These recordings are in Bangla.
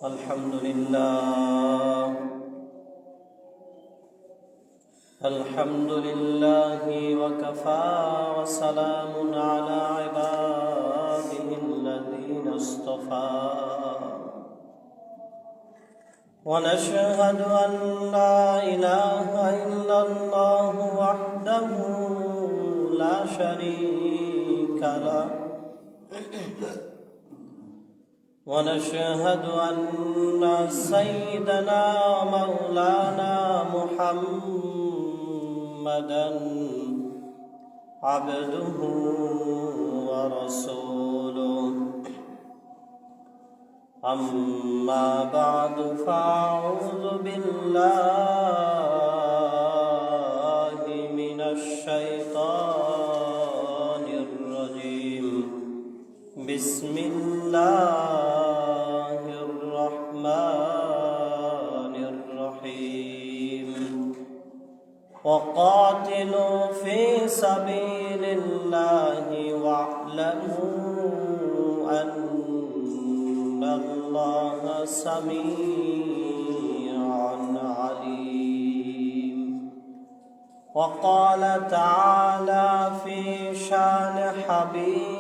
الحمد لله الحمد لله وكفى وسلام على عباده الذين اصطفى ونشهد أن لا إله إلا الله وحده لا شريك له ونشهد أن سيدنا مولانا محمدا عبده ورسوله أما بعد فأعوذ بالله من الشيطان الرجيم بسم الله الرحمن الرحيم وقاتلوا في سبيل الله واعلموا أن الله سميع عليم وقال تعالى في شان حبيبه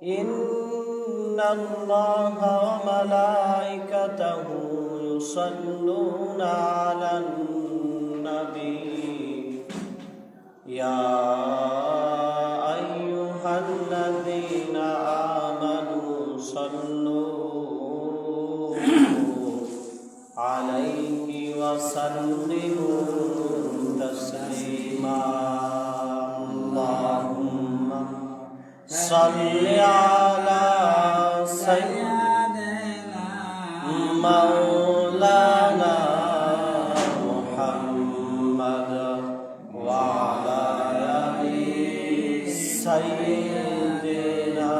إن الله وملائكته يصلون على النبي يا أيها الذين آمنوا صلوا عليه وسلموا تسليما اللهم صل على سيدنا مولانا محمد وعلى آل سيدنا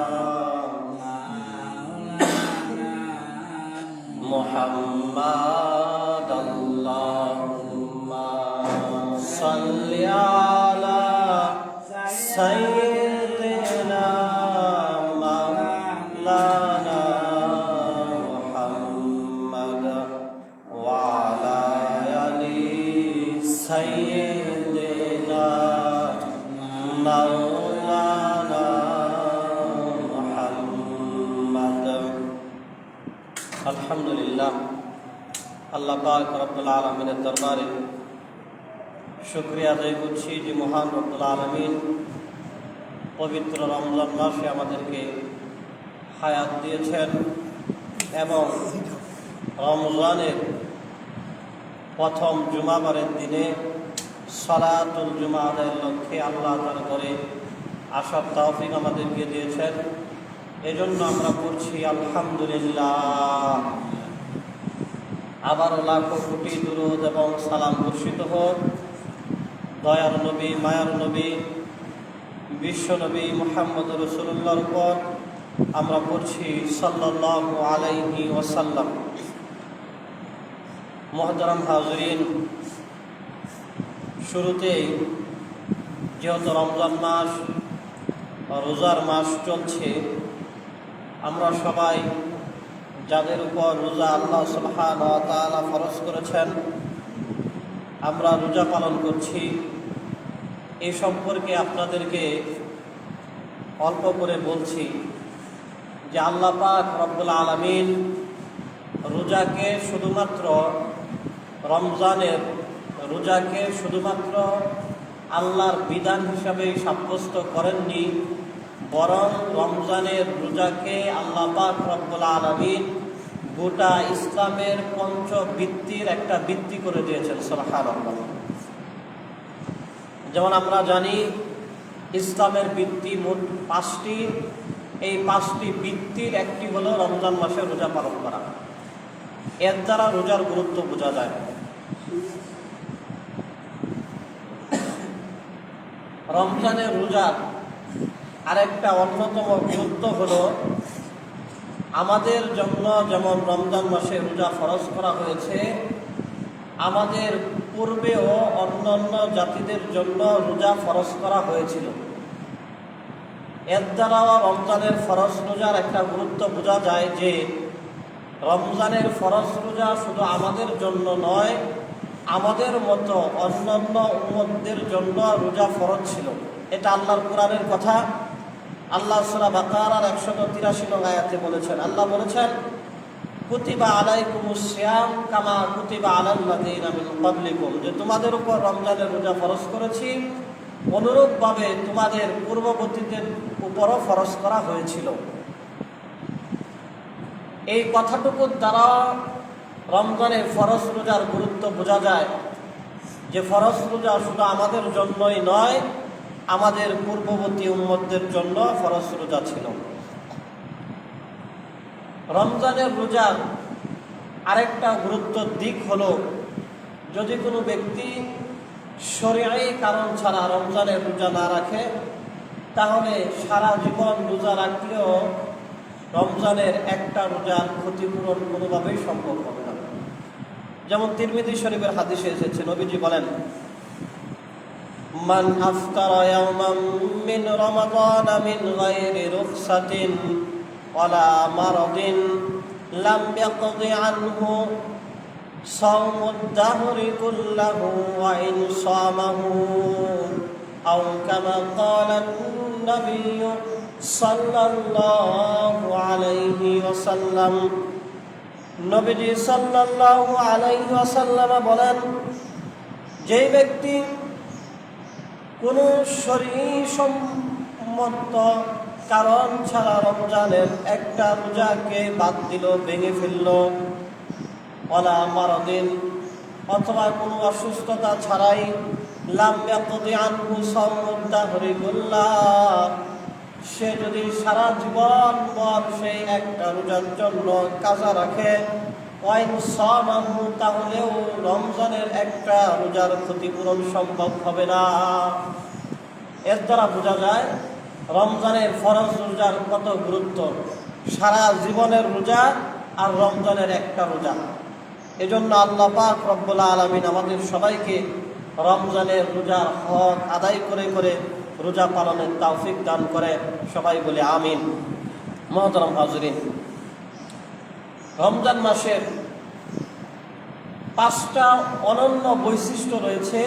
محمد اللهم صل على سيدنا مولانا محمد وعلى آل سيدنا مولانا محمد الحمد لله আল্লাহ পাক রব্বুল আলামিনের দরবারে শুকরিয়া আদায় করছি যে মহান রব্বুল আলামিন পবিত্র রমজান মাসে আমাদেরকে হায়াত দিয়েছেন এবং রমজানের প্রথম জুমাবারের দিনে সালাতুল জুমা আদায়ের লক্ষ্যে আল্লাহ তাআলা করে আসার তৌফিক আমাদেরকে দিয়েছেন। এজন্য আমরা পড়ছি আলহামদুলিল্লাহ। আবারও লাখো কোটি দুরূদ এবং সালাম বর্ষিত হোক দয়ার নবী মায়ার নবী বিশ্ব নবী মুহাম্মদ রাসূলুল্লাহর উপর। আমরা পড়ছি সাল্লাল্লাহু আলাইহি ওয়াসাল্লাম। মুহতারাম হাজরিন, শুরুতেই যেহেতু রমজান মাস রোজার মাস চলছে, আমরা সবাই যাদের উপর রোজা আল্লাহ সুবহানাহু ওয়া তাআলা ফরজ করেছেন আমরা রোজা পালন করছি, এই সম্পর্কে আপনাদেরকে অল্প করে বলছি যে আল্লাহ পাক রব্বুল আলামিন রোজাকে শুধুমাত্র রমজানের রোজাকে শুধুমাত্র আল্লাহর বিধান হিসাবেই সাব্যস্ত করেননি, বরং রমজানের রোজাকে আল্লাহ পাক রব্বুল আলামিন গোটা ইসলামের পঞ্চবৃত্তির একটা বৃত্তি করে দিয়েছেন। সুবহানাল্লাহ। যেমন আমরা জানি ইসলামের বৃত্তি মোট 5টি। এই 5টি বৃত্তির একটি হলো রমজান মাসে রোজা পালন করা। এর দ্বারা রোজার গুরুত্ব বোঝা যায়। রমজানের রোজার আরেকটা অন্যতম গুরুত্ব হলো আমাদের জন্য যেমন রমজান মাসে রোজা ফরজ করা হয়েছে, আমাদের পূর্বেও অন্যান্য জাতিদের জন্য রোজা ফরজ করা হয়েছিল। এর দ্বারাও রমজানের ফরজ রোজার একটা গুরুত্ব বোঝা যায় যে রমজানের ফরজ রোজা শুধু আমাদের জন্য নয়, আমাদের মতো অন্যান্য উম্মতদের জন্য রোজা ফরজ ছিল। এটা আল্লাহর কোরআনের কথা। আল্লাহ সূরা বাকারার 183 নং আয়াতে বলেছেন, আল্লাহ বলেছেন, কুতিবা আলাইকুমুস সিয়াম কামা কুতিবা আলাল লাযিনা মিন ক্বাবলিকুম, যে তোমাদের উপর রমজানের রোজা ফরজ করেছি অনুরূপভাবে তোমাদের পূর্ববর্তীদের উপরও ফরজ করা হয়েছিল। এই কথাটুকুর দ্বারা রমজানের ফরজ রোজার গুরুত্ব বোঝা যায় যে ফরজ রোজা শুধু আমাদের জন্যই নয়, আমাদের পূর্ববর্তী উম্মতদের জন্য ফরজ রোজা ছিল। রমজানের রোজার আরেকটা গুরুত্বের দিক হলো, যদি কোনো ব্যক্তি শরীয়ী কারণ ছাড়া রমজানের রোজা না রাখে, তাহলে সারা জীবন রোজা রাখলেও রমজানের একটা রোজার ক্ষতিপূরণ কোনোভাবেই সম্ভব হবে না। যেমন তিরমিজি শরীফের হাদিসে এসেছে, নবীজি বলেন, মান আফতারা ইয়াওমান মিন রমাদান মিন গায়রি রুখসাতিন ওয়ালা মারাদিন লাম ইয়াকদি আনহু সাওমুদ দাহরি কুল্লাহু ওয়া ইন সামাহু আও কামা ক্বালা আন-নাবিয়্যু সাল্লাল্লাহু আলাইহি ওয়াসাল্লাম। নবীজি সাল্লাল্লাহু আলাইহি ওয়াসাল্লাম বলেন, যেই ব্যক্তি কোনো শরীয়সম্মত কারণ ছাড়া রমজানের একটা রোজাকে বাদ দিল, ভেঙে ফেলল, ওয়ালা মারাদিন, অথবা কোনো অসুস্থতা ছাড়াই, লাম ইয়াকদি আনহু সাওমুদ দাহরি কুল্লাহ, সে যদি সারা জীবন পর সেই একটা রোজার জন্য কাজা রাখে, ওয়াইন সামাহু, তাহলেও রমজানের একটা রোজার ক্ষতিপূরণ সম্ভব হবে না। এর দ্বারা বোঝা যায় রমজানের ফরজ রোজার কত গুরুত্ব, সারা জীবনের রোজা আর রমজানের একটা রোজা। এজন্য আল্লাহ পাক রব্বুল আলামিন আমাদের সবাইকে রমজানের রোজার হক আদায় করে করে রোজা পালনের তৌফিক দান করে। সবাই বলে আমিন। মুহতারাম হাজিরিন, রমজান মাসের 5টা অনন্য বৈশিষ্ট্য রয়েছে,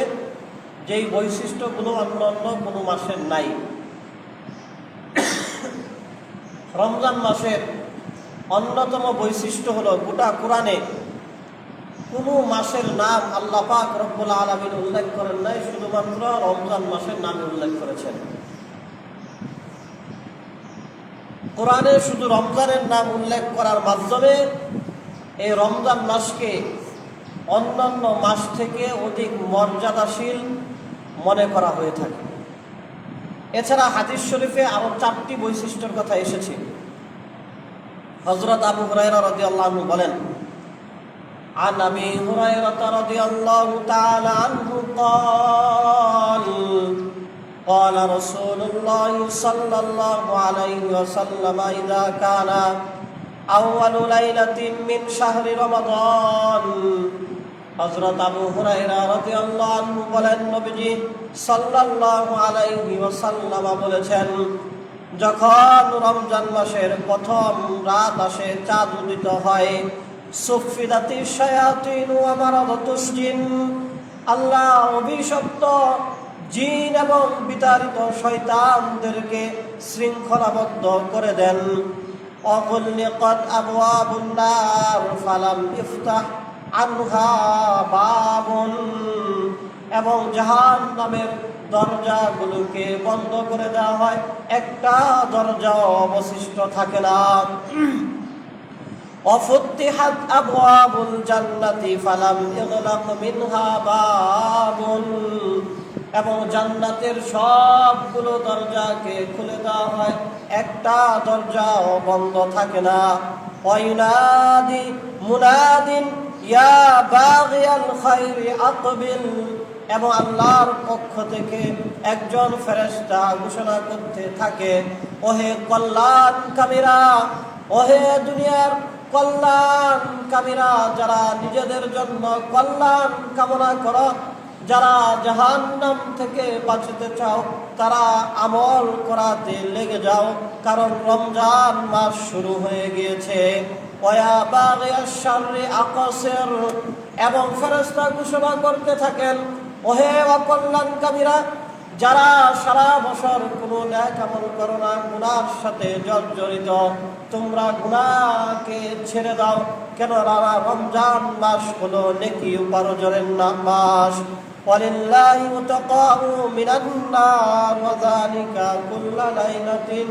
যেই বৈশিষ্ট্যগুলো অন্যান্য কোনো মাসের নাই। রমজান মাসের অন্যতম বৈশিষ্ট্য হলো, গোটা কোরআনে কোনো মাসের নাম আল্লাহ পাক রব্বুল আলামিন উল্লেখ করেন নাই, শুধুমাত্র রমজান মাসের নাম উল্লেখ করেছেন। কোরআনে শুধু রমজানের নাম উল্লেখ করার মাধ্যমে এই রমজান মাসকে অন্যান্য মাস থেকে অধিক মর্যাদাশীল মনে করা হয়ে থাকে। এছাড়া হাদিস শরীফে আরো 4টি বৈশিষ্ট্যের কথা এসেছে। হযরত আবু হুরায়রা রাদিয়াল্লাহু আনহু বলেন, عن أبي هريرة رضي الله تعالى عنه قال قال رسول الله صلى الله عليه وسلم إذا كان أول ليلة من شهر رمضان। হযরত আবু হুরায়রা রাদিয়াল্লাহু আনহু বলেন, নবীজি সাল্লাল্লাহু আলাইহি ওয়াসাল্লাম বলেছেন, যখন রমজান মাসের প্রথম রাত আসে, চাঁদ উদিত হয়, সুফিদাতি শায়াতিন ওয়া মারাদাতুস জিন, আল্লাহ অভিশপ্ত জিন এবং বিতাড়িত শয়তানদেরকে শৃঙ্খলাবদ্ধ করে দেন। অগুলনিকাত আবওয়াবুন নার ফালাম ইফতাহ আনহা বাবুন, এবং জাহান্নামের দরজাগুলোকে বন্ধ করে দেওয়া হয়, একটা দরজাও অবশিষ্ট থাকে না। وفتحت أبواب الجنة فلم يغلق منها باب, এবং জান্নাতের সবগুলো দরজাকে খুলে দেওয়া হয়, একটা দরজাও বন্ধ থাকে না। ওয়ায়ুনাদি মুনাদিন ইয়া বাগিয়াল খায়রি আকবিল, এবং আল্লাহর পক্ষ থেকে একজন ফেরেশতা ঘোষণা করতে থাকে, ওহে কল্যাণকামীরা, ওহে দুনিয়ার কল্যাণকামীরা, যারা নিজেদের জন্য কল্যাণ কামনা করো, যারা জাহান্নাম থেকে বাঁচতে চাও, তারা আমল করাতে লেগে যাও, কারণ রমজান মাস শুরু হয়ে গিয়েছে। ওয়া বাগিয়াশ শাররি আকসির, এবং ফেরেশতা ঘোষণা করতে থাকেন, ওহে অকল্যাণকামীরা, যারা সারা বছর কোনো নেক আমল করো না, গুনার সাথে জর্জরিত, তোমরা গুনাহকে ছেড়ে দাও, কেন রমজান মাস হলো নেকি উপার্জনের মাস। ওয়ালিল্লাহি মুতাকাউ মিনান নার ওয়া যালিকা কুল্লা লাইলাতিন,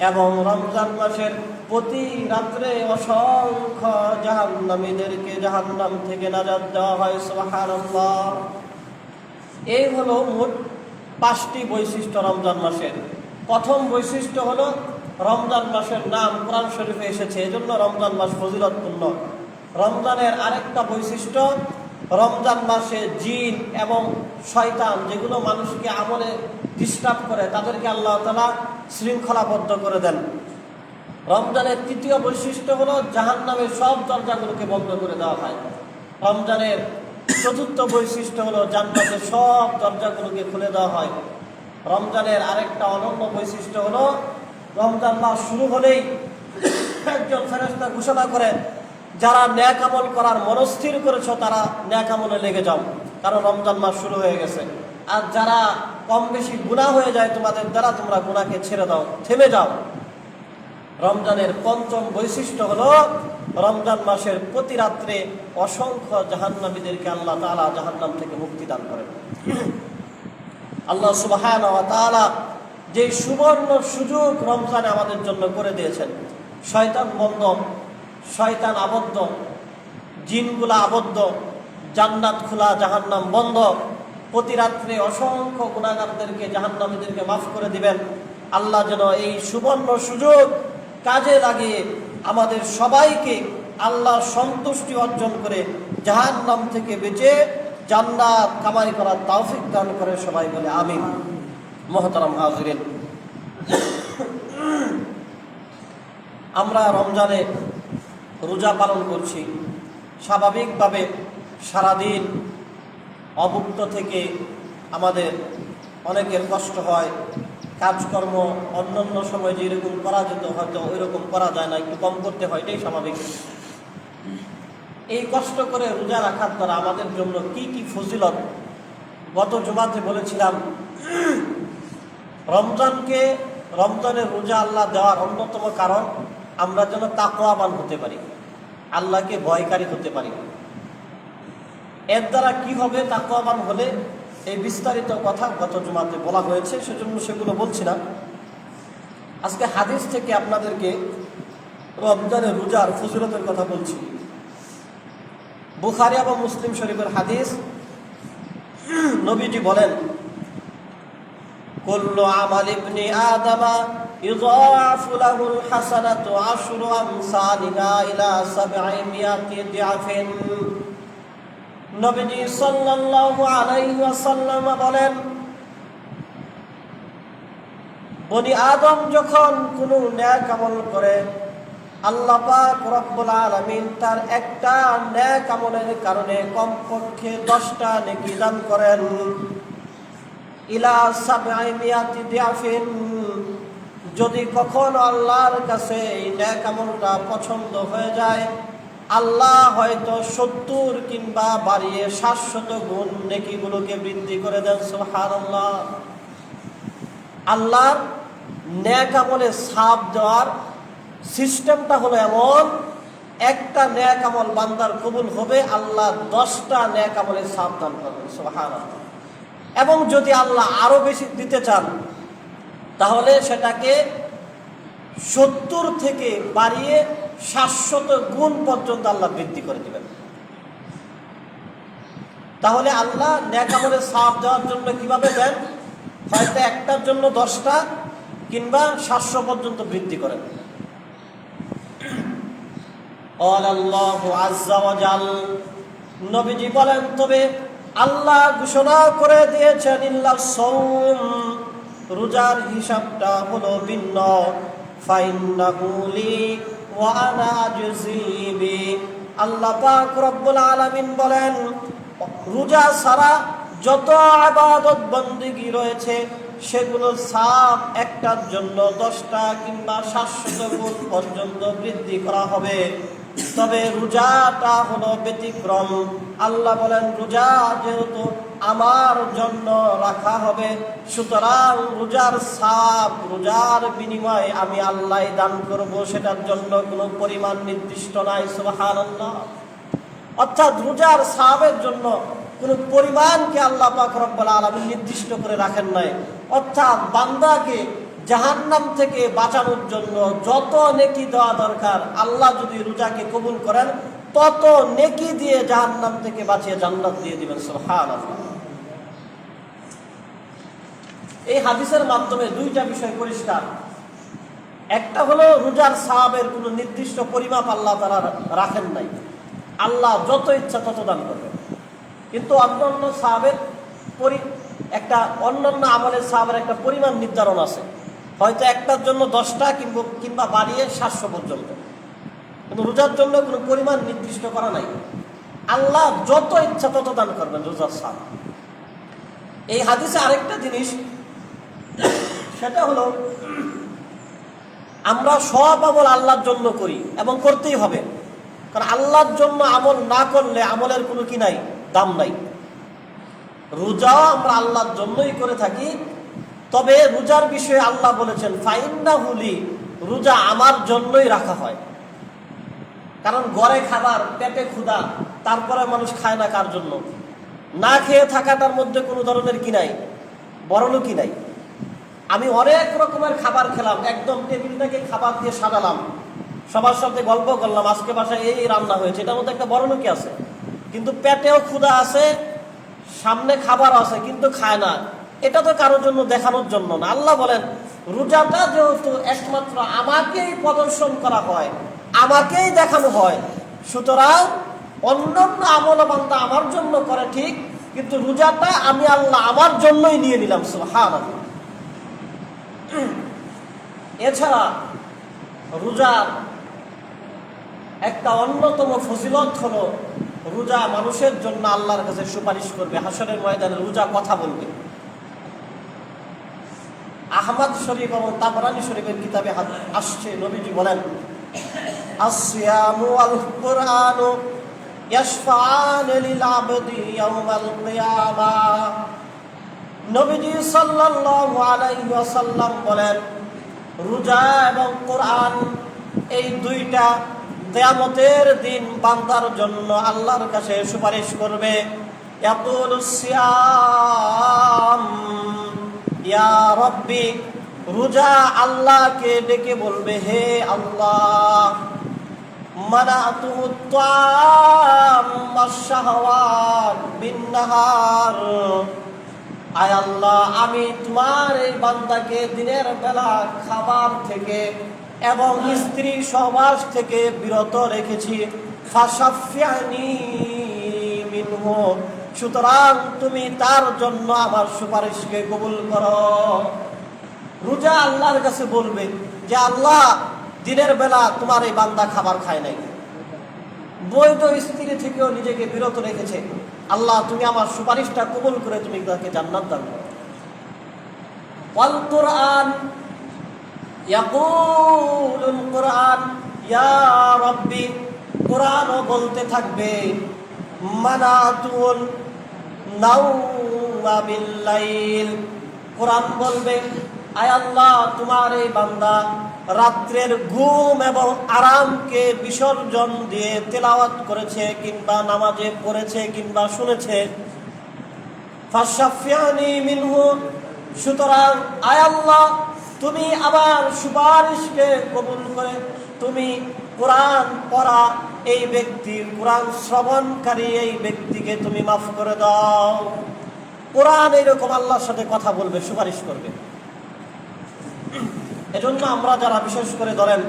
এবং রমজান মাসের প্রতি রাত্রে অসংখ্য জাহান্নামীদেরকে জাহান্নাম থেকে নাজাত দেওয়া হয়। সুবহানাল্লাহ। এই হলো মোট 5টি বৈশিষ্ট্য রমজান মাসের। প্রথম বৈশিষ্ট্য হলো রমজান মাসের নাম কোরআন শরীফে এসেছে, এজন্য রমজান মাস ফজিলতপূর্ণ। রমজানের আরেকটা বৈশিষ্ট্য, রমজান মাসে জিন এবং শয়তান যেগুলো মানুষকে আমলে ডিস্টার্ব করে, তাদেরকে আল্লাহ তাআলা শৃঙ্খলাবদ্ধ করে দেন। রমজানের তৃতীয় বৈশিষ্ট্য হলো জাহান্নামের সব দরজাগুলোকে বন্ধ করে দেওয়া হয়। রমজানের চতুর্থ বৈশিষ্ট্য হলো জান্নাতের সব দরজাগুলোকে খুলে দেওয়া হয়। রমজানের আরেকটা অনন্য বৈশিষ্ট্য হলো রমজান মাস শুরু হলেই একজন ফেরেশতা ঘোষণা করে, যারা নেক আমল করার মনস্থির করেছো তারা নেক আমলে লেগে যাও, কারণ রমজান মাস শুরু হয়ে গেছে। আর যারা কম বেশি গুনাহ হয়ে যায় তোমাদের দ্বারা, তোমরা গুনাহকে ছেড়ে দাও, থেমে যাও। রমজানের পঞ্চম বৈশিষ্ট্য হলো রমজান মাসের প্রতি রাত্রে অসংখ্য জাহান্নামীদেরকে আল্লাহ তাআলা জাহান্নাম থেকে মুক্তি দান করেন। আল্লাহ সুবহানাহু ওয়া তাআলা যে সুবর্ণ সুযোগ রমজানে আমাদের জন্য করে দিয়েছেন, শয়তান বন্ধ, শয়তান আবদ্ধ, জিনগুলা আবদ্ধ, জান্নাত খোলা, জাহান্নাম বন্ধ। প্রতি রাত্রে অসংখ্য গুনাহগারদেরকে জাহান্নামীদেরকে মাফ করে দিবেন। আল্লাহ যেন এই সুবর্ণ সুযোগ কাজে লাগিয়ে আমাদের সবাইকে আল্লাহর সন্তুষ্টি অর্জন করে জাহান্নাম থেকে বেঁচে জান্নাত কামাই করার তৌফিক দান করে, সবাই বলে আমিন। মুহতারাম হাজিরিন, আমরা রমজানে রোজা পালন করছি। স্বাভাবিকভাবে সারাদিন অভুক্ত থেকে আমাদের অনেকের কষ্ট হয়, কাজকর্ম অন্যান্য সময় যেরকম করা যেত হয়তো ওই রকম করা যায় না, একটু কম করতে হয়, এটাই স্বাভাবিক। এই কষ্ট করে রোজা রাখার দ্বারা আমাদের জন্য কি কি ফজিলত, গত জুমাতে বলেছিলাম, রমজানের রোজা আল্লাহ দেওয়ার অন্যতম কারণ আমরা যেন তাকওয়াবান হতে পারি, আল্লাহকে ভয়কারী হতে পারি। এর দ্বারা কি হবে, তাকওয়াবান হলে, এই বিস্তারিত কথা গত জুমাতে বলা হয়েছে, সেজন্য সেগুলো বলছি না। আজকে হাদিস থেকে আপনাদেরকে রমজানের রোজার ফজিলতের কথা বলছি। বুখারী এবং মুসলিম শরীফের হাদিস, নবীজি বলেন, কুল্লু আমাল ইবনি আদামা ইউযাফু লাহুল হাসানাতু আশরু আমসালিহা ইলা 700 দিআফিন। নবীজি সাল্লাল্লাহু আলাইহি ওয়াসাল্লাম বলেন, বনি আদম যখন কোনো নেক আমল করে, আল্লাহ পাক রব্বুল আলামিন তার একটা নেক আমলের কারণে কমপক্ষে 10টা নেকি দান করেন। ইলা 700 দিআফিন। যদি কখনো আল্লাহর কাছে এই নেক আমলটা পছন্দ হয়ে যায়, আল্লাহ হয়তো 70 কিংবা বাড়িয়ে 700 গুণ নেকিগুলোকে বৃদ্ধি করে দেন। সুবহানাল্লাহ। আল্লাহর নেক আমলে ছাপ দেওয়ার সিস্টেমটা হলো এমন, একটা নেক আমল বান্দার কবুল হবে, আল্লাহ 10টা নেক আমলে ছাপ দান করবেন। সুবহানাল্লাহ। এবং যদি আল্লাহ আরো বেশি দিতে চান, তাহলে সেটাকে 70 থেকে বাড়িয়ে 700 গুণ পর্যন্ত আল্লাহ বৃদ্ধি করে দিবেন। তাহলে আল্লাহ নেক আমলের ছাপ দেওয়ার জন্য কিভাবে দেন, হয়তো একটার জন্য 10টা কিংবা 700 পর্যন্ত বৃদ্ধি করেন। আল্লাহু আযজা ওয়া জাল, নবীজি বলেন, তবে আল্লাহ ঘোষণা করে দিয়েছেন, ইল্লা সাওম, রোজার হিসাবটা হলো ভিন্ন। ফাইন্নাহু লি ওয়া আনা আজজি বি। আল্লাহ পাক রব্বুল আলামিন বলেন, রোজা ছাড়া যত ইবাদত বন্দেগী রয়েছে সেগুলো সওয়াব একটার জন্য 10টা কিংবা 700 গুণ পর্যন্ত বৃদ্ধি করা হবে। তবে রোজাটা হলো ব্যতিক্রম। আল্লাহ বলেন, রোজা যেহেতু আমার জন্য রাখা হবে, সুতরাং রোজার সওয়াব, রোজার বিনিময়ে আমি আল্লাহ দান করব, সেটার জন্য কোনো পরিমাণ নির্দিষ্ট নাই। সুবহানাল্লাহ। অর্থাৎ রোজার সওয়াবের জন্য কোনো পরিমাণকে আল্লাহ পাক রব্বুল আলামিন নির্দিষ্ট করে রাখেন নাই। অর্থাৎ বান্দাকে জাহান্নাম থেকে বাঁচানোর জন্য যত নেকি দেওয়া দরকার, আল্লাহ যদি রোজাকে কবুল করেন তত নেকি দিয়ে জাহান্নাম থেকে বাঁচিয়ে জান্নাত দিয়ে দিবেন। সুবহানাল্লাহ। এই হাদিসের মাধ্যমে 2টা বিষয় পরিষ্কার। একটা হলো রোজার সওয়াবের কোনো নির্দিষ্ট পরিমাপ আল্লাহ তাআলা রাখেন নাই। আল্লাহ যত ইচ্ছা তত দান করবেন। কিন্তু অন্যান্য সওয়াবের একটা অন্যান্য আমলের সওয়াবের একটা পরিমাণ নির্ধারণ আছে। হয়তো একটার জন্য 10টা কিংবা বাড়িয়ে 700 পর্যন্ত, কিন্তু রোজার জন্য কোনো পরিমাণ নির্দিষ্ট করা নাই। আল্লাহ যত ইচ্ছা তত দান করবেন রোজার সওয়াব। এই হাদিসে আরেকটা জিনিস, সেটা হলো আমরা সব আমল আল্লাহর জন্য করি এবং করতেই হবে। কারণ আল্লাহর জন্য আমল না করলে আমলের কোনো কি নাই, দাম নাই। রোজাও আমরা আল্লাহর জন্যই করে থাকি। তবে রোজার বিষয়ে আল্লাহ বলেছেন, ফাইন্নাহু লি, রোজা আমার জন্যই রাখা হয়। কারণ ঘরে খাবার, পেটে ক্ষুধা, তারপরে মানুষ খায় না কার জন্য? না খেয়ে থাকাটার মধ্যে কোনো ধরনের কি নাই, বড়লোকি নাই। আমি অনেক রকমের খাবার খেলাম, একদম টেবিলটাকে খাবার দিয়ে সাজালাম, সবার সাথে গল্প করলাম, আজকে বাসায় এই রান্না হয়েছে, এটার মধ্যে একটা বড়লোকি আছে। কিন্তু পেটেও ক্ষুধা আছে, সামনে খাবার আছে, কিন্তু খায় না। এটা তো কারোর জন্য দেখানোর জন্য না। আল্লাহ বলেন, রোজাটা যেহেতু একমাত্র আমাকেই প্রদর্শন করা হয়, আমাকেই দেখানো হয়, সুতরাং অন্যান্য আমল বান্দা আমার জন্য করে ঠিক, কিন্তু রোজাটা আমি আল্লাহ আমার জন্যই নিয়ে নিলাম। সুবহানাল্লাহ। এছাড়া রোজার একটা অন্যতম ফজিলত হলো, রোজা মানুষের জন্য আল্লাহর কাছে সুপারিশ করবে। হাসরের ময়দানে রোজা কথা বলবে। আহমদ শরীফ এবং তাবরানী শরীফের কিতাবে আসছে, নবীজি বলেন, আসসিয়ামু ওয়াল কুরআনু ইয়াশফাআন লিল আবদি ইয়াওমাল কিয়ামাহ। নবীজি সাল্লাল্লাহু আলাইহি ওয়াসাল্লাম বলেন, রোজা এবং কোরআন এই 2টা কিয়ামতের দিন বান্দার জন্য আল্লাহর কাছে সুপারিশ করবে। ইয়াকুলুস সিয়াম ইয়া রব্বি, রোজা আল্লাহকে ডেকে বলবে, হে আল্লাহ, মানাতুত তাম ওয়াশ শাহওয়াত বিন নাহার, আয় আল্লাহ, আমি তোমার এই বান্দাকে দিনের বেলা খাবার থেকে এবং স্ত্রী সহবাস থেকে বিরত রেখেছি। ফাশাফিয়ানি মিনহু, সুতরাং তুমি তার জন্য আমার সুপারিশকে কবুল করো। রোজা আল্লাহর কাছে বলবে যে, আল্লাহ, দিনের বেলা তোমার এই বান্দা খাবার খায় নাই, বৈধ স্ত্রী থেকেও নিজেকে বিরত রেখেছে, আল্লাহ তুমি আমার সুপারিশটা কবুল করে তুমি তাকে জান্নাত দান করো। ওয়াল কুরআন ইয়াকুলুল কুরআন ইয়া রাব্বি, কুরআনও বলতে থাকবে, মানাতুল নাওমা বিল লাইল, কুরআন বলবে, আয় আল্লাহ, তোমার এই বান্দা রাত্রের ঘুম এবং আরামকে বিসর্জন দিয়ে তেলাওয়াত করেছে কিংবা নামাজে পড়েছে কিংবা শুনেছে। ফাশাফিয়ানি মিনহু, সুতরাং আয় আল্লাহ, তুমি আমার সুপারিশকে কবুল করে তুমি কোরআন পড়া এই ব্যক্তির, কোরআন শ্রবণকারী এই ব্যক্তিকে তুমি মাফ করে দাও। কোরআন এইরকম আল্লাহর সাথে কথা বলবে, সুপারিশ করবে। এজন্য আমরা যারা বিশেষ করে ধরেন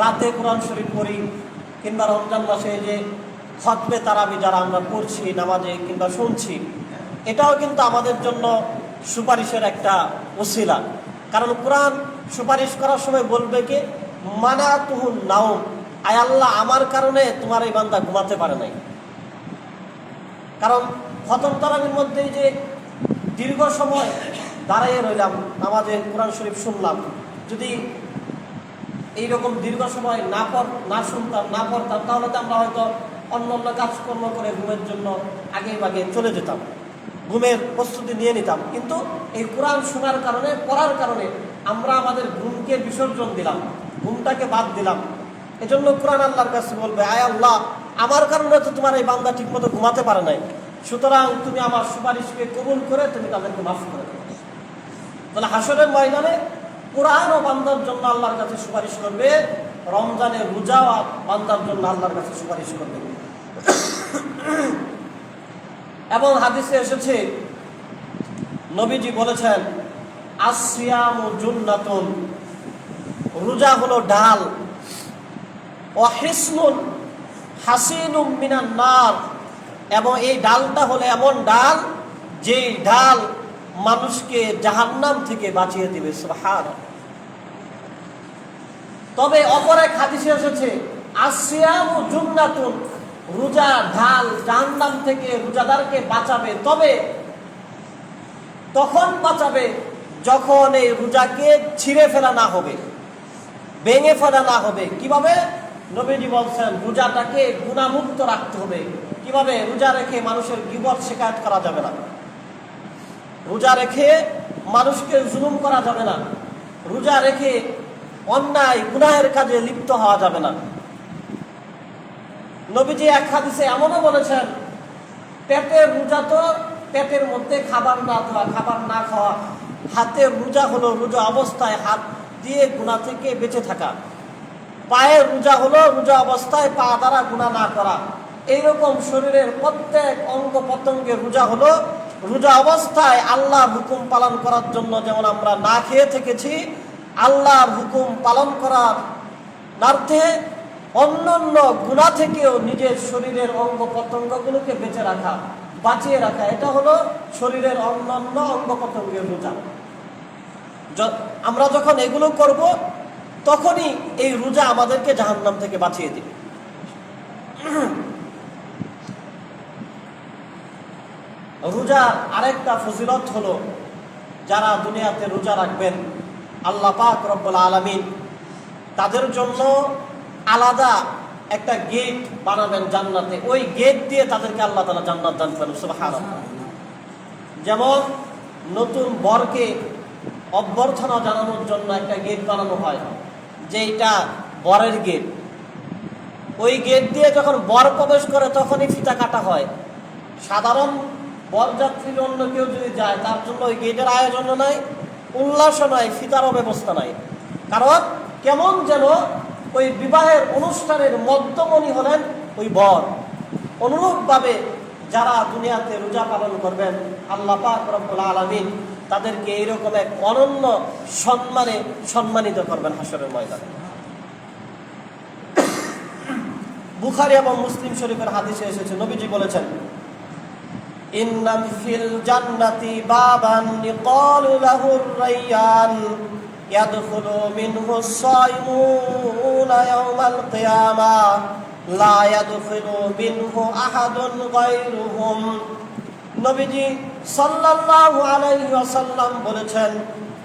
রাতে কোরআন শরীফ পড়ি, কিংবা রমজান মাসে যে খতমে তারাবি যারা আমরা পড়ছি নামাজে কিংবা শুনছি, এটাও কিন্তু আমাদের জন্য সুপারিশের একটা ওসিলা। কারণ কোরআন সুপারিশ করার সময় বলবে কি, মানাতুহুন নাওম, আয় আল্লাহ, আমার কারণে তোমার এই বান্দা ঘুমাতে পারে নাই। কারণ খতম তারাবির মধ্যেই যে দীর্ঘ সময় দাঁড়িয়ে রইলাম, নামাজে কোরআন শরীফ শুনলাম, যদি এইরকম দীর্ঘ সময় না শুনতাম, না পড়তাম, তাহলে তো আমরা হয়তো অন্য অন্য কাজকর্ম করে ঘুমের জন্য আগে ভাগে চলে যেতাম, ঘুমের প্রস্তুতি নিয়ে নিতাম। কিন্তু এই কোরআন শোনার কারণে, পড়ার কারণে আমরা আমাদের ঘুমকে বিসর্জন দিলাম, ঘুমটাকে বাদ দিলাম। এজন্য কোরআন আল্লাহর কাছে বলবে, আয় আল্লাহ, আমার কারণে তো তোমার এই বান্দা ঠিক মতো ঘুমাতে পারে নাই, সুতরাং তুমি আমার সুপারিশকে কবুল করে তুমি তাদেরকে মাফ করে দেবে। তাহলে হাসরের ময়দানে কোরআন ও বান্দার জন্য আল্লাহর কাছে সুপারিশ করবে, রমজানের রোজা বান্দার জন্য আল্লাহর কাছে সুপারিশ করবে। এবং হাদিসে এসেছে, নবীজি বলেছেন, আসিয়ামু জুন্নাতুন, রোজা হলো ঢাল, ওয়া হিসনুন হাসিনুম মিনান নার, এবং এই ডালটা হলো এমন ডাল যে ডাল মানুষকে জাহান্নাম থেকে বাঁচিয়ে দিবে। সুবহানাল্লাহ। তবে অপর এক হাদিসে এসেছে, আসিয়ামু জুন্নাতুন, রোজা ঢাল জাহান্নাম থেকে রোজাদারকে বাঁচাবে, তবে তখন বাঁচাবে যখন এই রোজাকে ছিঁড়ে ফেলা না হবে, ভেঙে ফেলা না হবে। কিভাবে? নবীজি বলছেন, রোজাটাকে গুনাহমুক্ত রাখতে হবে। কিভাবে? রোজা রেখে মানুষের গীবত শিকায়ত করা যাবে না, রোজা রেখে মানুষকে জুলুম করা যাবে না, রোজা রেখে অন্যায় গুনাহের কাজে লিপ্ত হওয়া যাবে না। নবীজি এক হাদিসে এমনও বলেছেন, পেটের রোজা তো পেটের মধ্যে খাবার না খাওয়া, হাতের রোজা হলো রোজা অবস্থায় হাত দিয়ে গুনাহ থেকে বেঁচে থাকা, পায়ের রোজা হলো রোজা অবস্থায় পা দ্বারা গুনাহ না করা। এইরকম শরীরের প্রত্যেক অঙ্গ প্রত্যঙ্গের রোজা হলো রোজা অবস্থায় আল্লাহর হুকুম পালন করার জন্য। যেমন আমরা না খেয়ে থেকেছি, আল্লাহর হুকুম পালন করার নার্থে অন্যান্য গুনাহ থেকেও নিজের শরীরের অঙ্গ প্রত্যঙ্গগুলোকে বেঁচে রাখা, বাঁচিয়ে রাখা, এটা হলো শরীরের অন্যান্য অঙ্গ প্রত্যঙ্গের রোজা। আমরা যখন এগুলো করব, তখনই এই রোজা আমাদেরকে জাহান্নাম থেকে বাঁচিয়ে দিবে। রোজার আরেকটা ফজিলত হলো, যারা দুনিয়াতে রোজা রাখবেন, আল্লাহ পাক রব্বুল আলামিন তাদের জন্য আলাদা একটা গেট বানাবেন জান্নাতে। ওই গেট দিয়ে তাদেরকে আল্লাহ তাআলা জান্নাত দান করবেন। সুবহানাল্লাহ। যেমন নতুন বরকে অভ্যর্থনা জানানোর জন্য একটা গেট বানানো হয়, যেটা বরের গেট। ওই গেট দিয়ে যখন বর প্রবেশ করে তখনই ফিতা কাটা হয়। সাধারণ বরযাত্রীর অন্য কেউ যদি যায়, তার জন্য ওই গেটের আয়োজন নাই, উল্লাসও নাই, ফিতারও ব্যবস্থা নাই। কারণ কেমন যেন ওই বিবাহের অনুষ্ঠানের মধ্যমণি হলেন ওই বর। অনুরূপভাবে যারা দুনিয়াতে রোজা পালন করবেন, আল্লাহ পাক রব্বুল আলামিন তাদেরকে এইরকম এক অনন্য সম্মানে সম্মানিত করবেন হাশরের ময়দানে। বুখারী এবং মুসলিম শরীফের হাদিসে এসেছে, নবীজি বলেছেন, ইন্না ফিল জান্নাতি বাবান ইকালু লাহুর রায়্যান ইয়াদখুলু মিনহু আস-সায়িমুনা ইয়াওমাল কিয়ামাহ লা ইয়াদখুলু মিনহু আহাদুন গায়রুহুম। নবীজি সাল্লাল্লাহু আলাইহি ওয়াসাল্লাম বলেছেন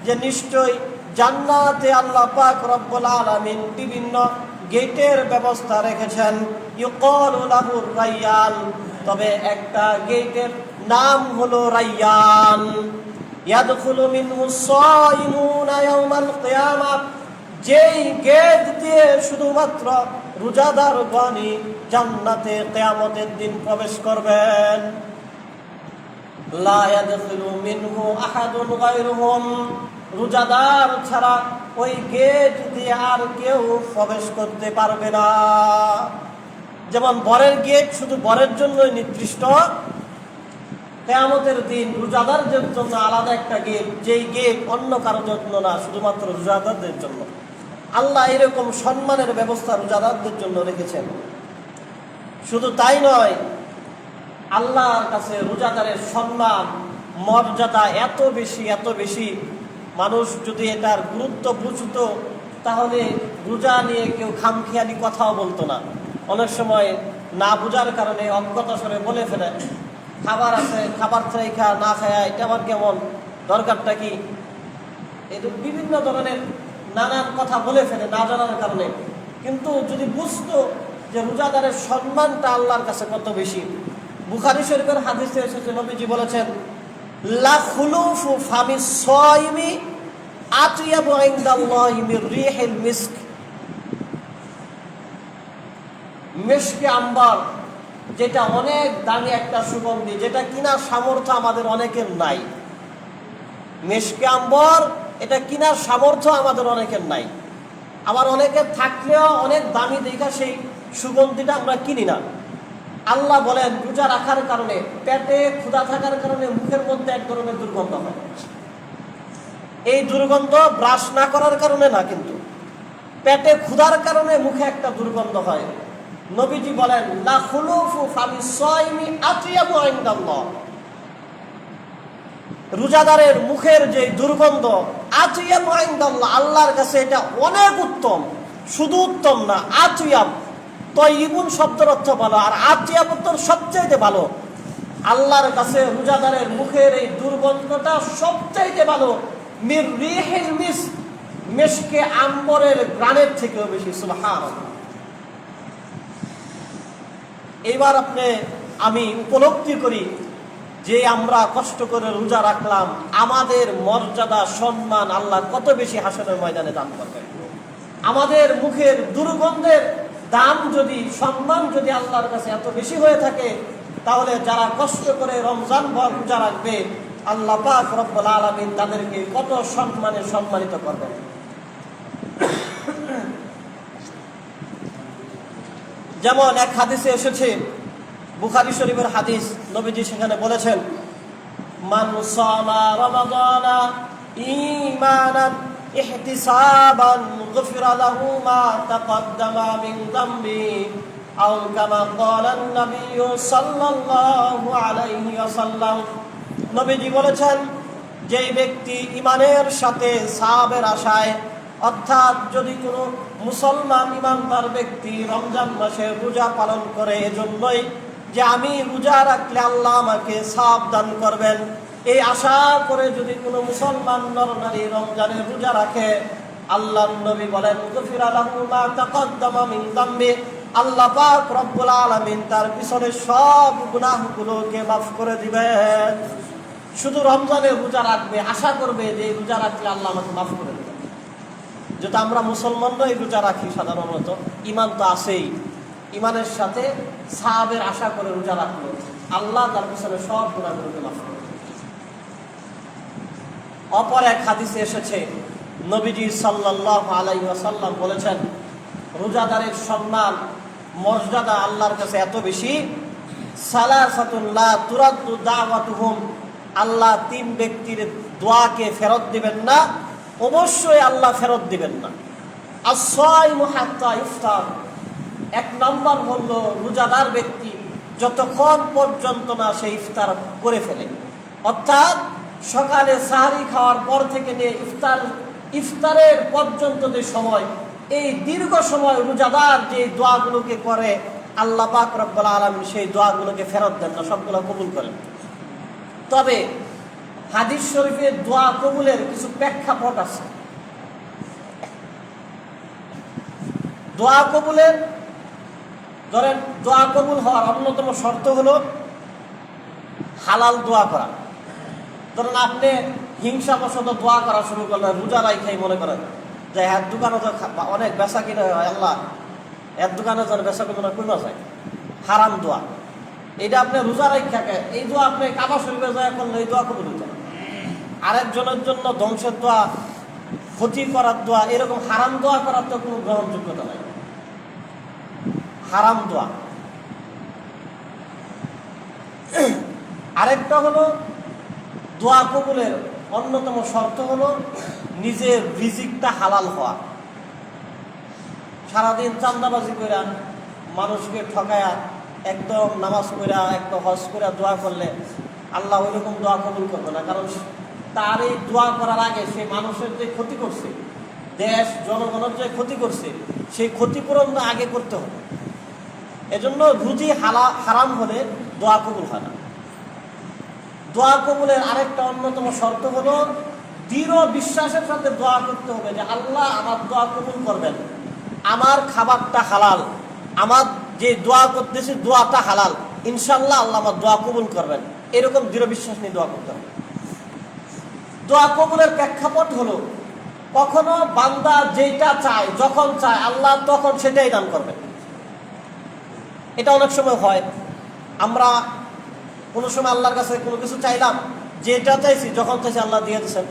যে নিশ্চয় জান্নাতে আল্লাহ পাক রব্বুল আলামিন বিভিন্ন গেটের ব্যবস্থা রেখেছেন। ইউকালু লাহুর রায়্যান, তবে একটা গেটের নাম হলো রায়্যান। ইয়াদখুলু মিনহু আস-সায়িমুনা ইয়াওমাল কিয়ামাহ, যেই গেট দিয়ে শুধুমাত্র রোজাদারগণই জান্নাতে কিয়ামতের দিন প্রবেশ করবেন। লা ইয়াদখুলু মিনহু আহাদুন গায়রুহুম, রোজাদার ছাড়া ওই গেট দিয়ে আর কেউ প্রবেশ করতে পারবে না। যেমন বরের গেট শুধু বরের জন্যই নির্দিষ্ট, কিয়ামতের দিন রোজাদারদের জন্য আলাদা একটা গেট, যেই গেট অন্য কারোর জন্য না, শুধুমাত্র রোজাদারদের জন্য। আল্লাহ এরকম সম্মানের ব্যবস্থা রোজাদারদের জন্য রেখেছেন। শুধু তাই নয়, আল্লাহর কাছে রোজাদারের সম্মান মর্যাদা এত বেশি, মানুষ যদি এটার গুরুত্ব বুঝতো তাহলে রোজা নিয়ে কেউ খামখেয়ালি কথাও বলতো না। অনেক সময় না বোঝার কারণে অজ্ঞতা স্বরে বলে ফেলে খাবার আছে, খাবার চাই খা, না খায়া এটা আবার কেমন, দরকারটা কি, এই বিভিন্ন ধরনের নানান কথা বলে ফেলে না জানার কারণে। কিন্তু যদি বুঝতো যে রোজাদারের সম্মানটা আল্লাহর কাছে কত বেশি। বুখারী শরীফের হাদিসে এসেছে, নবীজি বলেছেন, লা খুলুফু ফামি সাইমি আতয়াবু ইনদাল্লাহি মির রিহিল মিস্ক। মিশকে আম্বার, যেটা অনেক দামি একটা সুগন্ধি, যেটা কিনার সামর্থ্য আমাদের অনেকের নাই। মিশকে আম্বর, এটা কিনার সামর্থ্য আমাদের অনেকের নাই। আবার অনেকের থাকলেও অনেক দামি দেখা সেই সুগন্ধিটা আমরা কিনি না। আল্লাহ বলেন রোজা রাখার কারণে, পেটে ক্ষুধা থাকার কারণে মুখের মধ্যে এক ধরনের দুর্গন্ধ হয়। এই দুর্গন্ধ ব্রাশ না করার কারণে না, কিন্তু পেটে ক্ষুধার কারণে মুখে একটা দুর্গন্ধ হয়। নবীজি বলেন, লা খুলুফু ফামি সাইমি আতয়াবু ইনদাল্লাহ। রোজাদারের মুখের যে দুর্গন্ধ, আতয়াবু ইনদাল্লাহ, আল্লাহর কাছে এটা অনেক উত্তম। শুধু উত্তম না, আতয়াব, তয়্যিবুন শব্দের অর্থ ভালো, আর আতয়াব তো সবচাইতে ভালো। আল্লাহর কাছে রোজাদারের মুখের এই দুর্গন্ধটা সবচাইতে ভালো মির রিহিল মিস্ক, মিশকে আম্বরের ঘ্রাণের থেকেও বেশি। সুবহানাল্লাহ। এইবার আমি উপলব্ধি করি যে আমরা কষ্ট করে রোজা রাখলাম, আমাদের মর্যাদা সম্মান আল্লাহ কত বেশি হাসরের ময়দানে দান করবেন। আমাদের মুখের দুর্গন্ধের দাম যদি, সম্মান যদি আল্লাহর কাছে এত বেশি হয়ে থাকে, তাহলে যারা কষ্ট করে রমজান ভর রোজা রাখবে, আল্লাহ পাক রব্বুল আলামিন তাদেরকে কত সম্মানে সম্মানিত করবেন। যেমন এক হাদিসে এসেছে, বুখারী শরীফের হাদিস, নবীজি সেখানে বলেছেন, মান সামা রমাদানা ঈমানান ইহতিসাবান গুফিরা লাহু মা তাকদ্দামা মিন যামবি আও কামা ক্বালা নবী সাল্লাল্লাহু আলাইহি ওয়াসাল্লাম। নবীজি বলেছেন, যেই ব্যক্তি ঈমানের সাথে সাওয়াবের আশায়, অর্থাৎ যদি কোনো মুসলমান ঈমানদার ব্যক্তি রমজান মাসে রোজা পালন করে এজন্যই যে আমি রোজা রাখলে আল্লাহ আমাকে সওয়াব দান করবেন, এই আশা করে যদি কোনো মুসলমান নরনারী রমজানে রোজা রাখে, আল্লাহর নবী বলেন, গুফিরা লাহু মা তাকদ্দামা মিন যামবি, আল্লাহ পাক রব্বুল আলামিন তার পিছনে সব গুনাহগুলোকে মাফ করে দিবেন। শুধু রমজানে রোজা রাখবে, আশা করবে যে রোজা রাখলে আল্লাহ আমাকে মাফ করে দেবেন। যেটা আমরা মুসলমানরাই রোজা রাখি সাধারণত, ঈমান তো আছেই, ঈমানের সাথে সাওয়াবের আশা করে রোজা রাখলো, আল্লাহ তার পিছনে সব গুনাহগুলোকে মাফ করে দেবেন। অপর এক হাদিসে এসেছে, নবীজি সাল্লাল্লাহু আলাইহি ওয়াসাল্লাম বলেছেন, রোজাদারের সম্মান মর্যাদা আল্লাহর কাছে এত বেশি, সালাসাতুন লা তুরাদ্দু দাওয়াতুহুম, আল্লাহ তিন ব্যক্তির দোয়াকে ফেরত দিবেন না, অবশ্যই আল্লাহ ফেরত দিবেন না। as-সাইমু হাত্তা ইফতার, এক নম্বর হলো রোজাদার ব্যক্তি যতক্ষণ পর্যন্ত না সে ইফতার করে ফেলে, অর্থাৎ সকালে সাহারি খাওয়ার পর থেকে নিয়ে ইফতারের পর্যন্ত যে সময়, এই দীর্ঘ সময় রোজাদার যে দোয়াগুলোকে করে, আল্লাহ পাক রব্বুল আলামিন সেই দোয়াগুলোকে ফেরত দেন না, সবগুলো কবুল করেন। তবে হাদিস শরীফে দোয়া কবুলের কিছু প্রেক্ষাপট আছে। দোয়া কবুলের, ধরেন দোয়া কবুল হওয়ার অন্যতম শর্ত হলো হালাল দোয়া করা। ধরেন আপনি হিংসাবশত দোয়া করা শুরু করলেন, রোজা রাখাই মনে করেন যে এর দোকানে তো অনেক বেচা কিনে হয়, আল্লাহ এর দোকানে যেন বেচা কিনা কমে যায়, হারাম দোয়া। এটা আপনি রোজা রাখাকে, এই দোয়া আপনি কাবা শরীফে যায় করলে এই দোয়া কবুল হতো না। আরেকজনের জন্য ধ্বংসের দোয়া, ক্ষতি করার দোয়া, এরকম হারাম দোয়া করার তো কোনো গ্রহণযোগ্যতা নাই, হারাম দোয়া। আরেকটা হলো দোয়া কবুলের অন্যতম শর্ত হলো নিজের রিজিকটা হালাল হওয়া। সারাদিন চান্দাবাজি কইরা, মানুষকে ঠকায়া, একদম নামাজ কইরা, একদম হজ কইরা দোয়া করলে আল্লাহ ওই রকম দোয়া কবুল করবে না। কারণ তার এই দোয়া করার আগে সে মানুষের যে ক্ষতি করছে, দেশ জনগণের যে ক্ষতি করছে, সেই ক্ষতিপূরণ আগে করতে হবে। এজন্য রুজি হারাম হলে দোয়া কবুল হয় না। দোয়া কবুলের আরেকটা অন্যতম শর্ত হলো দৃঢ় বিশ্বাসের সাথে দোয়া করতে হবে যে আল্লাহ আমার দোয়া কবুল করবেন, আমার খাবারটা হালাল, আমার যে দোয়া করতেছি দোয়াটা হালাল, ইনশাল্লাহ আল্লাহ আমার দোয়া কবুল করবেন। এরকম দৃঢ় বিশ্বাস নিয়ে দোয়া করতে হবে। দোয়া কবুলের প্রেক্ষাপট হলো কখনো বান্দা যেটা চায় যখন চায় আল্লাহ তখন সেটাই দান করবেন। এটা অনেক সময় হয়, আমরা কোনো সময় আল্লাহর কাছে কোনো কিছু চাইলাম, যেটা চাইছি যখন চাইছি আল্লাহ দিয়ে দিচ্ছেন।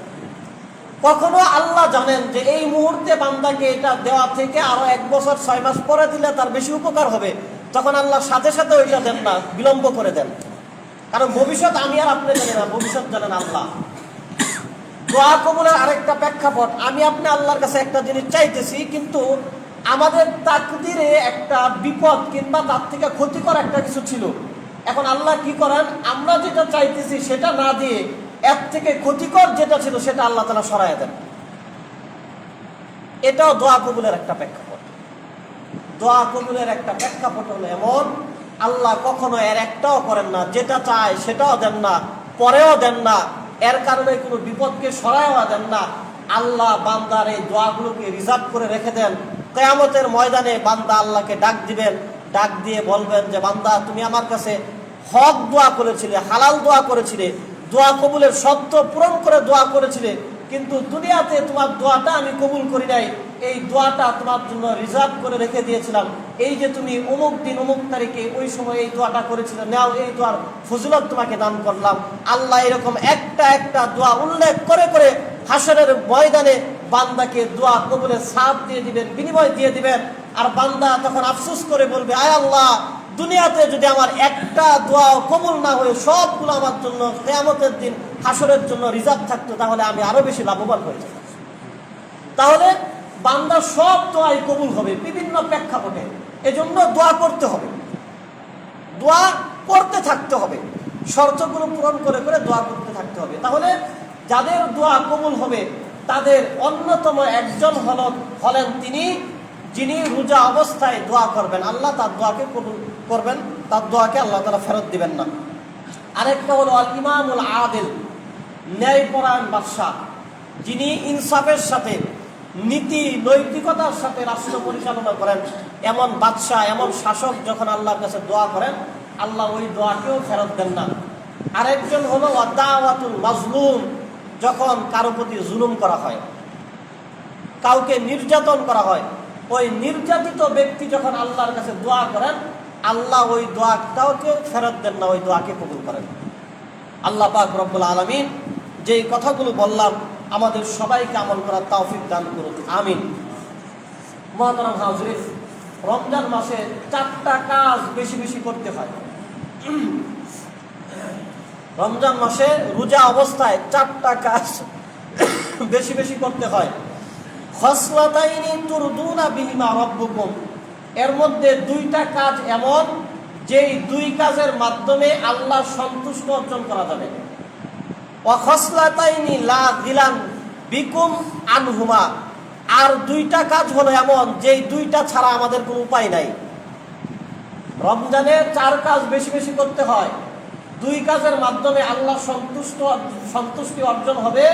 কখনো আল্লাহ জানেন যে এই মুহূর্তে বান্দাকে এটা দেওয়া থেকে আরো 1 বছর 6 মাস পরে দিলে তার বেশি উপকার হবে, তখন আল্লাহ সাথে সাথে ওইটা দেন না, বিলম্ব করে দেন। কারণ ভবিষ্যৎ আমি আর আপনি জানি না, ভবিষ্যৎ জানেন আল্লাহ। দোয়া কবুলের আরেকটা প্রেক্ষাপট, আমি আপনি আল্লাহর কাছে একটা জিনিস চাইতেছি, কিন্তু আমাদের তাকদিরে একটা বিপদ কিংবা তার থেকে ক্ষতিকর একটা কিছু ছিল। এখন আল্লাহ কি করেন, আমরা যেটা চাইতেছি সেটা না দিয়ে এর থেকে ক্ষতিকর যেটা ছিল সেটা আল্লাহ তাআলা সরায় দেন। এটাও দোয়া কবুলের একটা প্রেক্ষাপট। দোয়া কবুলের একটা প্রেক্ষাপট হলো এমন, আল্লাহ কখনো এর একটাও করেন না, যেটা চায় সেটাও দেন না, পরেও দেন না, এর কারণে কোনো বিপদকে সরায়ও দেন না। আল্লাহ বান্দার এই দোয়াগুলোকে রিজার্ভ করে রেখে দেন। কিয়ামতের ময়দানে বান্দা আল্লাহকে ডাক দিবেন, ডাক দিয়ে বলবেন যে বান্দা তুমি আমার কাছে হক দোয়া করেছিলে, হালাল দোয়া করেছিলে, দোয়া কবুলের শর্ত পূরণ করে দোয়া করেছিলে, কিন্তু দুনিয়াতে তোমার দোয়াটা আমি কবুল করি নাই, এই দোয়াটা তোমার জন্য রিজার্ভ করে রেখে দিয়েছিলাম। এই যে তুমি অমুক দিন অমুক তারিখে ওই সময় এই দোয়াটা করেছিলে, নাও এই দোয়ার ফজিলত তোমাকে দান করলাম। আল্লাহ এরকম একটা একটা দোয়া উল্লেখ করে করে হাসরের ময়দানে বান্দাকে দোয়া কবুলের সাথ দিয়ে দিবেন, বিনিময় দিয়ে দিবেন। আর বান্দা তখন আফসোস করে বলবে, আয় আল্লাহ, দুনিয়াতে যদি আমার একটা দোয়া কবুল না হয়ে সবগুলো আমার জন্য কিয়ামতের দিন হাসরের জন্য রিজার্ভ থাকতো, তাহলে আমি আরো বেশি লাভবান হয়ে যেতাম। তাহলে বান্দা সব দোয়াই কবুল হবে বিভিন্ন প্রেক্ষাপটে। এজন্য দোয়া করতে হবে, দোয়া করতে থাকতে হবে, শর্তগুলো পূরণ করে করে দোয়া করতে থাকতে হবে। তাহলে যাদের দোয়া কবুল হবে তাদের অন্যতম একজন হলেন তিনি যিনি রোজা অবস্থায় দোয়া করবেন, আল্লাহ তার দোয়াকে কবুল করবেন, তার দোয়াকে আল্লাহ তাআলা ফেরত দিবেন না। আরেকটা হলো আল ইমামুল আদিল, ন্যায়পরায়ণ বাদশাহ, যিনি ইনসাফের সাথে নীতি নৈতিকতার সাথে রাষ্ট্র পরিচালনা করেন। এমন বাদশাহ, এমন শাসক যখন আল্লাহর কাছে দোয়া করেন, আল্লাহ ওই দোয়াকেও ফেরত দেন না। আরেকজন হলো ওয়াদাওয়াতুল মাজলুম, যখন কারো প্রতি জুলুম করা হয়, কাউকে নির্যাতন করা হয়, ওই নির্যাতিত ব্যক্তি যখন আল্লাহর কাছে দোয়া করেন, আল্লাহ ওই দোয়াটাকে ফেরত দেন না, ওই দোয়াকে কবুল করেন। আল্লাহ পাক রব্বুল আলামিন যেই কথাগুলো বললাম আমাদের সবাইকে আমল করার তৌফিক দান করুন, আমিন। মুহতারাম হাজিরিন, রমজান মাসে 4টা কাজ বেশি বেশি করতে হয়। রমজান মাসে রোজা অবস্থায় 4টা কাজ বেশি বেশি করতে হয়। খসলাতাইনি তুরদুনা বিহিমা রাব্বুকুম, এর মধ্যে 2টা কাজ এমন যেই 2 কাজের মাধ্যমে আল্লাহ সন্তুষ্ট অর্জন করা যাবে। ওয়া খসলাতাইনি লা গিলান বিকুম আনহুমা, আর 2টা কাজ হলো এমন যেই 2টা ছাড়া আমাদের কোনো উপায় নাই। রমজানে 4 কাজ বেশি বেশি করতে হয়, 2 কাজের মাধ্যমে আল্লাহ সন্তুষ্টি অর্জন হবে,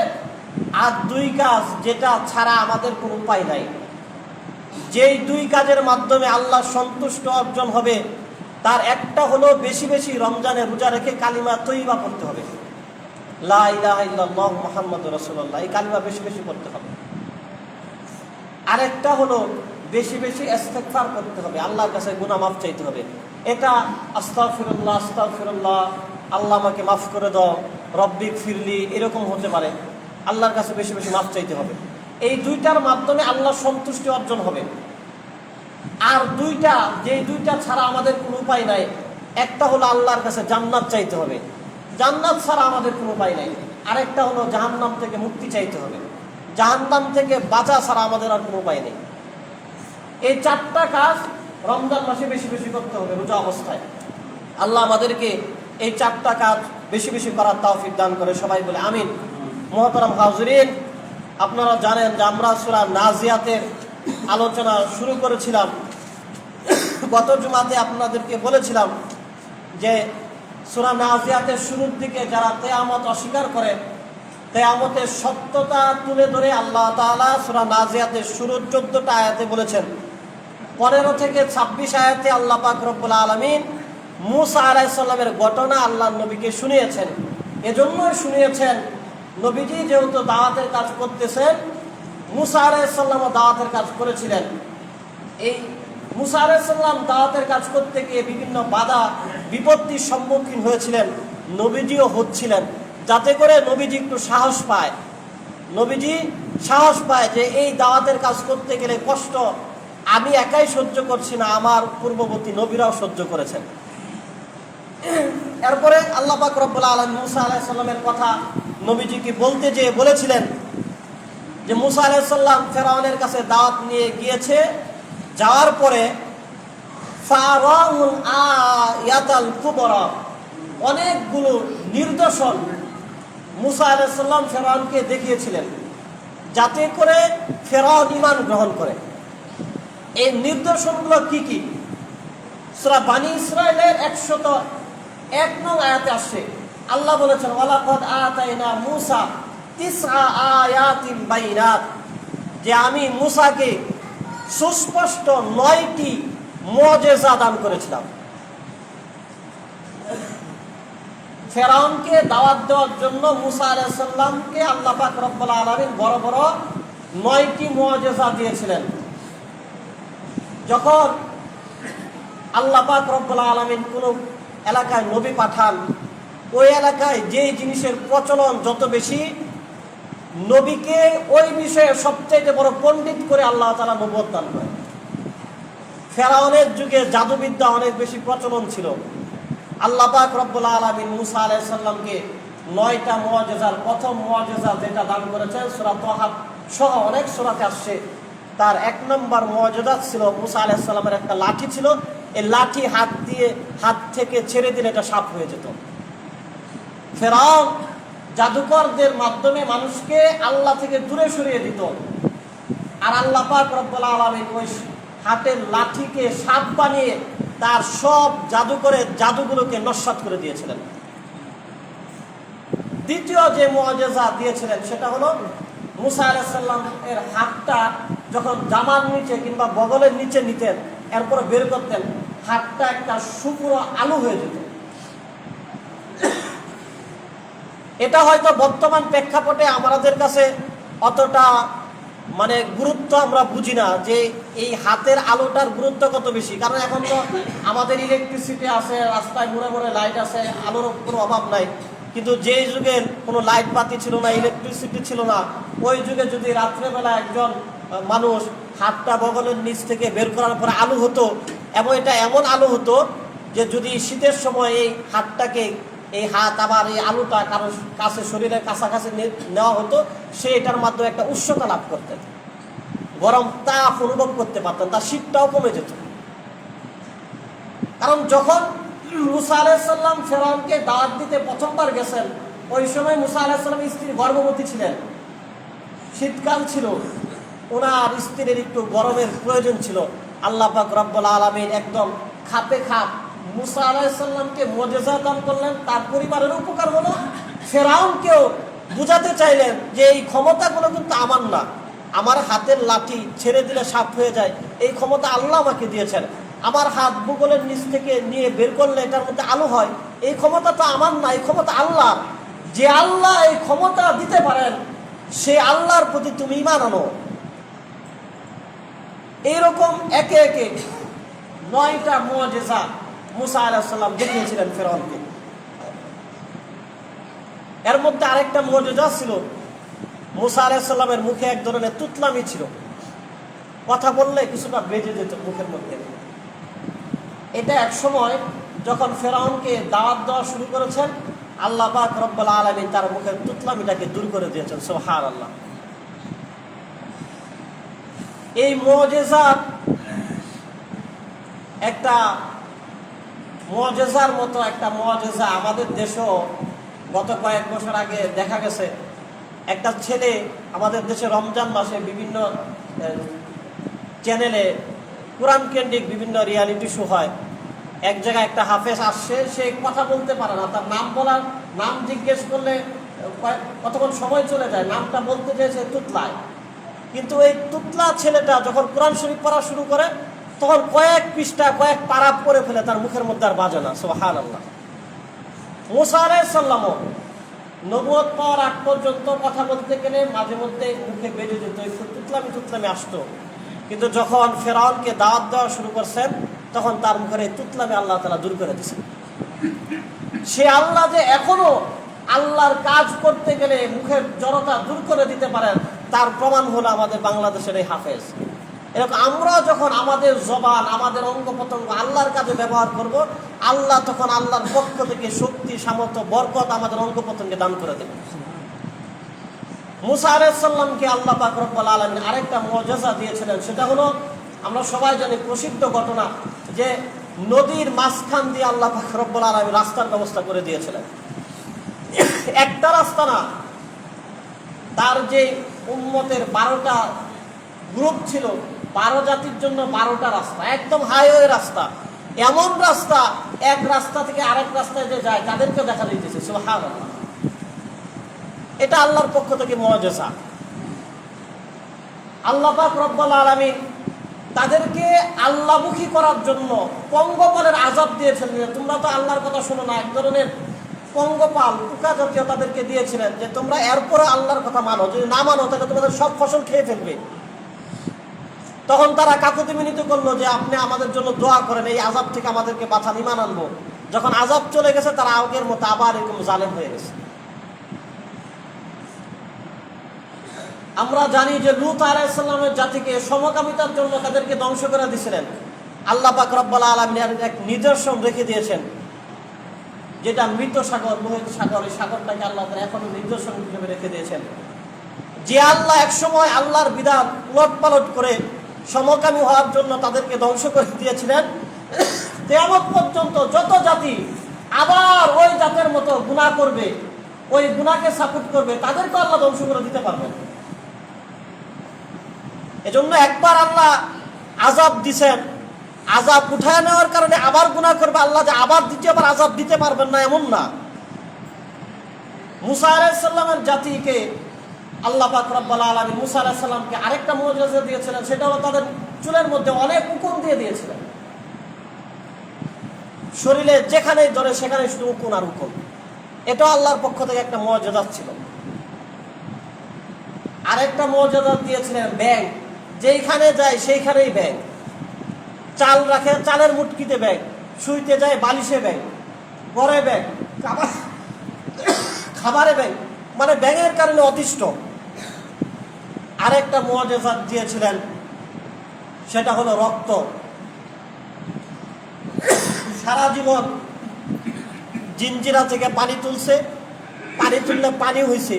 আর 2 কাজ যেটা ছাড়া আমাদের কোনো উপায় নাই। যেই 2 কাজের মাধ্যমে আল্লাহ সন্তুষ্ট অর্জন হবে তার একটা হলো বেশি বেশি রমজানে রোজা রেখে কালিমা তৈয়বা পড়তে হবে, লা ইলাহা ইল্লাল্লাহ মুহাম্মাদুর রাসূলুল্লাহ, এই কালিমা বেশি বেশি পড়তে হবে। আরেকটা হলো বেশি বেশি ইস্তেগফার করতে হবে, আল্লাহর কাছে গুনাহ মাফ চাইতে হবে। এটা আস্তাগফিরুল্লাহ আস্তাগফিরুল্লাহ, আল্লাহ আমাকে মাফ করে দাও, রব্বিক ফিরলি, এরকম হতে পারে। আল্লাহর কাছে বেশি বেশি মাফ চাইতে হবে। এই 2টার মাধ্যমে আল্লাহ সন্তুষ্টি অর্জন হবে। আর 2টা, যেই 2টা ছাড়া আমাদের কোনো উপায় নাই, একটা হলো আল্লাহর কাছে জান্নাত চাইতে হবে, জান্নাত ছাড়া আমাদের কোনো উপায় নাই। আরেকটা হলো জাহান্নাম থেকে মুক্তি চাইতে হবে, জাহান্নাম থেকে বাঁচা ছাড়া আমাদের আর কোনো উপায় নেই। এই 4টা কাজ রমজান মাসে বেশি বেশি করতে হবে রোজা অবস্থায়। আল্লাহ আমাদেরকে এই 4টা কাজ বেশি বেশি করার তৌফিক দান করে, সবাই বলে আমিন। মুহতারাম হাজিরিন, আপনারা জানেন যে আমরা সূরা নাজিয়াতের আলোচনা শুরু করেছিলাম। গত জুমাতে আপনাদেরকে বলেছিলাম যে সূরা নাজিয়াতের শুরুর দিকে যারা কিয়ামত অস্বীকার করে, কিয়ামতের সত্যতা তুলে ধরে আল্লাহ তাআলা সূরা নাজিয়াতের শুরুর 14টা আয়াতে বলেছেন। 15 থেকে 26 আয়াতে আল্লাহ পাক রব্বুল আলামিন মুসা আলাইহিস সালামের ঘটনা আল্লাহর নবীকে শুনিয়েছেন। এজন্যই শুনিয়েছেন, নবীজি যেহেতু দাওয়াতের কাজ করতেছেন, মুসা আলাইহিস সালামও দাওয়াতের কাজ করেছিলেন। এই মুসা আলাইহিস সালাম দাওয়াতের কাজ করতে গিয়ে বিভিন্ন বাধা বিপত্তির সম্মুখীন হয়েছিলেন, নবীজিও হচ্ছিলেন, যাতে করে নবীজি একটু সাহস পায়। নবীজি সাহস পায় যে এই দাওয়াতের কাজ করতে গেলে কষ্ট আমি একাই সহ্য করছি না, আমার পূর্ববর্তী নবীরাও সহ্য করেছেন। এরপরে আল্লাহ পাক রব্বুল আলামিন মুসা আলাইহিস সালামের কথা নবীজিকে বলতে যেয়ে বলেছিলেন যে মুসা আলাইহিস সালাম ফেরাউনের কাছে দাওয়াত নিয়ে গিয়েছে, যাওয়ার পরে ফারাউন আয়াতাল কুবরা, অনেকগুলো নিদর্শন মুসা আলাইহিস সালাম ফেরাউনকে দেখিয়েছিলেন, যাতে করে ফেরাউন ঈমান গ্রহণ করে। এই নিদর্শনগুলো কি কি? সূরা বানী ইসরাঈলের 101 নং আয়াতে আসছে, আল্লাহ বলেছেন ওয়ালাকাদ আতাইনা মূসা 9 আয়াতিন বাইনাত, যে আমি মূসাকে সুস্পষ্ট 9টি মুজিজা দান করেছিলাম। ফেরাউনকে দাওয়াত দেওয়ার জন্য মূসা আলাইহিস সালামকে আল্লাহ পাক রব্বুল আলামিন বড় বড় 9টি মুজিজা দিয়েছিলেন। যখন আল্লাহ পাক রব্বুল আলামিন কোন এলাকায় নবী পাঠান, ওই এলাকায় যে জিনিসের প্রচলন যত বেশি, নবীকে ওই বিষয়ে সবচেয়ে বড় পণ্ডিত করে আল্লাহ তাআলা নবুয়ত দান করেন। ফেরাউনের যুগে জাদুবিদ্যা অনেক বেশি প্রচলন ছিল। আল্লাহ পাক রব্বুল আলামিন মূসা আলাইহিস সালামকে 9টা মুজিজার প্রথম মুজিজা যেটা দান করেছেন, সূরা তাহা সহ অনেক সূরাতে আসছে, তার 1 নম্বর মুজিজা ছিল মূসা আলাইহিস সালামের একটা লাঠি ছিল। এই লাঠি হাত থেকে ছেড়ে দিলে এটা সাপ হয়ে যেত। ফেরাউন জাদুকরদের মাধ্যমে মানুষকে আল্লাহ থেকে দূরে সরিয়ে দিত, আর আল্লাহ পাক রব্বুল আলামিন ওই হাতের লাঠিকে সাপ বানিয়ে তার সব জাদুকরের জাদুগুলোকে নস্যাৎ করে দিয়েছিলেন। দ্বিতীয় যে মুজিজা দিয়েছিলেন সেটা হলো মূসা আলাইহিস সালামের হাতটা যখন জামার নিচে কিংবা বগলের নিচে নিতেন, এরপর বের করতেন, হাতটা একটা শুকনো আলু হয়ে যেত। এটা হয়তো বর্তমান প্রেক্ষাপটে আমাদের কাছে অতটা গুরুত্ব আমরা বুঝি না, যে এই হাতের আলোটার গুরুত্ব কত বেশি। কারণ এখন তো আমাদের ইলেকট্রিসিটি আছে, রাস্তায় মোড়ে মোড়ে লাইট আছে, আলোর কোনো অভাব নাই। কিন্তু যেই যুগে কোনো লাইট বাতি ছিল না, ইলেকট্রিসিটি ছিল না, ওই যুগে যদি রাত্রেবেলা একজন মানুষ হাতটা বগলের নিচ থেকে বের করার পরে আলু হতো, এবং এটা এমন আলু হতো যে যদি শীতের সময় এই হাতটাকে, এই হাত আবার এই আলুটা কারো কাছে শরীরের কাছাকাছি নেওয়া হতো, সে এটার মাধ্যমে একটা উষ্ণতা লাভ করতেন, গরম তাপ অনুভব করতে পারতেন, তার শীতটাও কমে যেত। কারণ যখন মূসা আলাইহিস সালাম ফেরাউনকে দাওয়াত দিতে প্রথমবার গেছেন, ওই সময় মূসা আলাইহিস সালামের স্ত্রী গর্ভবতী ছিলেন, শীতকাল ছিল, ওনার স্ত্রীর একটু গরমের প্রয়োজন ছিল। আল্লাহ পাক রব্বুল আলামিন একদম খাপে খাপ মূসা আলাইহিস সালামকে মুজিজা দান করলেন, তার পরিবারের উপকার হলো। ফেরাউনকেও বুঝাতে চাইলেন যে এই ক্ষমতাগুলো কিন্তু আমার না, আমার হাতের লাঠি ছেড়ে দিলে সাপ হয়ে যায়, এই ক্ষমতা আল্লাহ আমাকে দিয়েছেন। আমার হাত বুগলের নিচ থেকে নিয়ে বের করলে এটার মধ্যে আলো হয়, এই ক্ষমতা তো আমার না, এই ক্ষমতা আল্লাহ। যে আল্লাহ এই ক্ষমতা দিতে পারেন, সে আল্লাহর প্রতি তুমি ঈমান আনো। এইরকম একে একে 9টা মুজিজা মূসা আলাইহিস সালাম দেখিয়েছিলেন ফেরাউনকে। এর মধ্যে আরেকটা মুজিজা ছিল, মূসা আলাইহিস সালামের মুখে এক ধরনের তুতলামি ছিল, কথা বললে কিছুটা বেজে যেত মুখের মধ্যে। এটা এক সময় যখন ফেরাউনকে দাওয়াত দেওয়া শুরু করেছেন, আল্লাহ পাক রব্বুল আলামিন তার মুখের তুতলামিটাকে দূর করে দিয়েছেন। সুবহানাল্লাহ। এই মুজিজার একটা মুজিজার মতো একটা মুজিজা আমাদের দেশেও গত কয়েক বছর আগে দেখা গেছে। একটা ছেলে আমাদের দেশে রমজান মাসে বিভিন্ন চ্যানেলে কোরআন কেন্দ্রিক বিভিন্ন রিয়ালিটি শো হয়, এক জায়গায় একটা হাফেজ আসছে, সে কথা বলতে পারে না, তার নাম জিজ্ঞেস করলে কতক্ষণ সময় চলে যায়, নামটা বলতে চেয়েছে তুতলায়। কিন্তু এই তুতলা ছেলেটা যখন কোরআন শরীফ পড়া শুরু করে তখন কয়েক পৃষ্ঠা কয়েক পারা পড়ে ফেলে, তার মুখের মধ্যে আর বাজে না। সুবহানাল্লাহ। মুসা আলাইহিস সালামও নবুয়ত পাওয়ার আগ পর্যন্ত কথা বলতে গেলে মাঝে মধ্যে মুখে বেজে যেত, একটু তুতলামি আসতো। কিন্তু যখন ফেরাউনকে দাওয়াত দেওয়া শুরু করছেন তখন তার মুখের এই তুতলামি আল্লাহ তাআলা দূর করে দিয়েছেন। সে আল্লাহ যে এখনো আল্লাহর কাজ করতে গেলে মুখের জড়তা দূর করে দিতে পারেন, তার প্রমাণ হলো আমাদের বাংলাদেশের এই হাফেজ। এরকম আমরা যখন আমাদের জবান, আমাদের অঙ্গ প্রত্যঙ্গ আল্লাহর কাজে ব্যবহার করব, আল্লাহ তখন আল্লাহর পক্ষ থেকে শক্তি, সামর্থ্য, বরকত আমাদের অঙ্গ প্রত্যঙ্গে দান করে দেবেন। মুসা আলাইহিস সালামকে আল্লাহ পাক রব্বুল আলামিন আরেকটা মুআজিজা দিয়েছিলেন, সেটা হলো আমরা সবাই জানি প্রসিদ্ধ ঘটনা যে নদীর মাঝখান দিয়ে আল্লাহ পাক রব্বুল আলামিন রাস্তার ব্যবস্থা করে দিয়েছিলেন। একটা রাস্তা না, তার যে উম্মতের 12টা গ্রুপ ছিল, 12 জাতির জন্য 12টা রাস্তা, একদম হাইওয়ে রাস্তা। এমন রাস্তা, এক রাস্তা থেকে আরেক রাস্তায় যে যায় তাদেরকে দেখা দিতেছে। সুবহানাল্লাহ। এটা আল্লাহর পক্ষ থেকে মুআজিজা। আল্লাহ পাক রব্বুল আলামিন তাদেরকে আল্লাহমুখী করার জন্য পঙ্গপালের আযাব দিয়েছিলেন। তোমরা তো আল্লাহর কথা শোনো না, এক ধরনের পঙ্গপাল, পোকা জাতীয় তাদেরকে দিয়েছিলেন যে তোমরা এরপরে আল্লাহর কথা মানো, যদি না মানো তাহলে তোমাদের সব ফসল খেয়ে ফেলবে। তখন তারা কাকুতি মিনতি করলো যে আপনি আমাদের জন্য দোয়া করেন, এই আযাব থেকে আমাদেরকে বাঁচান, ঈমান আনবো। যখন আযাব চলে গেছে তারা আগের মতো আবার এরকম জালেম হয়ে গেছে। আমরা জানি যে লূত আলাইহিস সালামের জাতিকে সমকামিতার জন্য তাদেরকে ধ্বংস করে দিয়েছিলেন। আল্লাহ পাক রব্বুল আলামিন এক নিদর্শন রেখে দিয়েছেন, যেটা মৃত সাগর, লোহিত সাগর। এই সাগরটাকে আল্লাহ তাআলা এখনো নিদর্শন হিসেবে রেখে দিয়েছেন। যে আল্লাহ একসময় আল্লাহর বিধান উলটপালট করে সমকামী হওয়ার জন্য তাদেরকে ধ্বংস করে দিয়েছিলেন, কিয়ামত পর্যন্ত যত জাতি আবার ওই জাতের মতো গুনাহ করবে, ওই গুনাহকে সাপোর্ট করবে, তাদেরকে আল্লাহ ধ্বংস করে দিতে পারবেন। এজন্য একবার আল্লাহ আযাব দিবেন, আযাব উঠায় নেওয়ার কারণে আবার গুনাহ করবে, আল্লাহ যে আবার দ্বিতীয়বার আযাব দিতে পারবেন না এমন না। মুসা আলাইহিস সালামের জাতিকে আল্লাহ পাক রব্বুল আলামিন মুসা আলাইহিস সালামকে আরেকটা মুআজিজা দিয়েছিলেন, সেটা হলো তাদের চুলের মধ্যে অনেক উকুন দিয়ে দিয়েছিলেন। শরীরে যেখানেই ধরে সেখানে শুধু উকুন আর উকুন। এটা আল্লাহর পক্ষ থেকে একটা মুআজিজা ছিল। আরেকটা মুআজিজা দিয়েছিলেন ব্যাঙ, যেখানে যায় সেইখানেই ব্যাঙ। চাল রাখে, চালের মুটকিতে ব্যাঙ, শুইতে যায় বালিশে ব্যাঙ, পরে ব্যাঙ, খাবারে ব্যাঙ, মানে ব্যাঙের কারণে অতিষ্ঠ। আরেকটা মুআজিজা দিয়েছিলেন, সেটা হলো রক্ত। সারা জীবন জিঞ্জিরা থেকে পানি তুলছে, পানি তুললে পানি হয়েছে।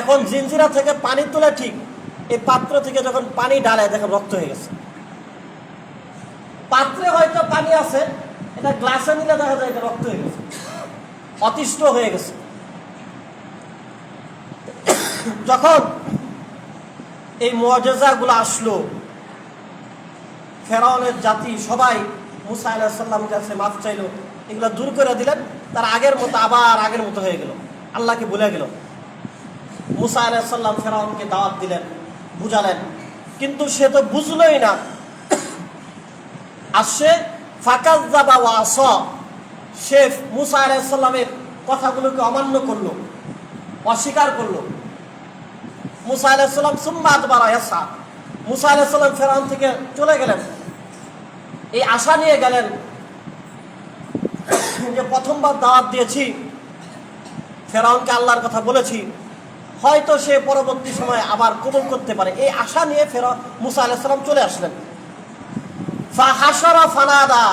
এখন জিঞ্জিরা থেকে পানি তুলে ঠিক, এই পাত্র থেকে যখন পানি ডালে দেখেন রক্ত হয়ে গেছে। পাত্রে হয়তো পানি আছে, এটা গ্লাসে নিলে দেখা যায় এটা রক্ত হয়ে গেছে, অতিষ্ঠ হয়ে গেছে। যখন এই মুআজিজাগুলো আসলো, ফেরাউনের জাতি সবাই মুসা আলাইহিস সালামের কাছে মাফ চাইলো, এগুলো দূর করে দিলেন। তার আগের মতো আবার আগের মতো হয়ে গেল, আল্লাহকে ভুলে গেল। মুসা আলাইহিস সালাম ফেরাউনকে দাওয়াত দিলেন, বুঝালেন, কিন্তু সে তো বুঝলোই না। আসছে ফাকাযযাবা ওয়া আসা, সে মুসা আলাইহিস সালামের কথাগুলোকে অমান্য করলো, অস্বীকার করলো। মুসা আলাইহিস সালাম সুম্মা আদবারা ইয়াসা, মুসা আলাইহিস সালাম ফেরাউন থেকে চলে গেলেন। এই আশা নিয়ে গেলেন যে প্রথমবার দাওয়াত দিয়েছি, ফেরাউনকে আল্লাহর কথা বলেছি, হয়তো সে পরবর্তী সময় আবার কবুল করতে পারে। এই আশা নিয়ে মুসা আলাইহিস সালাম চলে আসলেন। ফাহাশারা ফানাদা,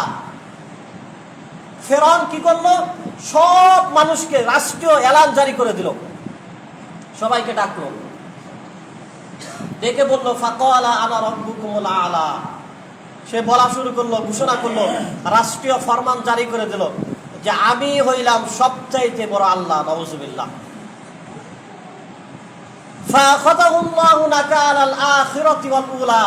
ফেরাউন কি করলো? সব মানুষকে রাষ্ট্রীয় এলান জারি করে দিল, সবাইকে ডাকলো, ডেকে বললো ফাকালা আনা রাব্বুকুমুল আলা। সে বলা শুরু করলো, ঘোষণা করলো, রাষ্ট্রীয় ফরমান জারি করে দিল যে আমি হইলাম সবচাইতে বড় আল্লাহ। নাউযুবিল্লাহ। ফাখাযাহুল্লাহু নাকালাল আখিরাতি ওয়াল উলা,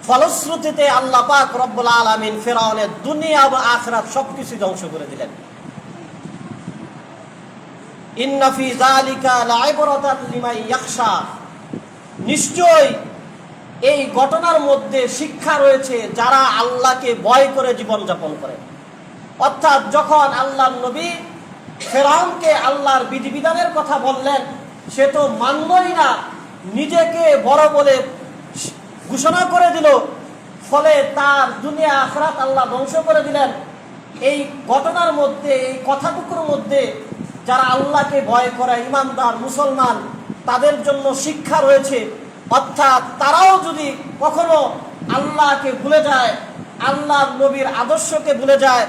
ফলশ্রুতিতে আল্লাহ পাক রব্বুল আলামিন ফিরআউনের দুনিয়া ও আখিরাত সবকিছু ধ্বংস করে দিলেন। ইন্না ফি যালিকা লাইবরাতান লিমান ইয়াখশা, নিশ্চয় এই ঘটনার মধ্যে শিক্ষা রয়েছে যারা আল্লাহকে ভয় করে জীবনযাপন করে। অর্থাৎ যখন আল্লাহর নবী ফিরআউনকে আল্লাহর বিধিবিধানের কথা বললেন, সে তো মানলই না, নিজেকে বড় বলে ঘোষণা করে দিল, ফলে তার দুনিয়া আখিরাত আল্লাহ ধ্বংস করে দিলেন। এই ঘটনার মধ্যে, এই কথাটুকুর মধ্যে যারা আল্লাহকে ভয় করে ইমানদার মুসলমান, তাদের জন্য শিক্ষা রয়েছে। অর্থাৎ তারাও যদি কখনো আল্লাহকে ভুলে যায়, আল্লাহর নবীর আদর্শকে ভুলে যায়,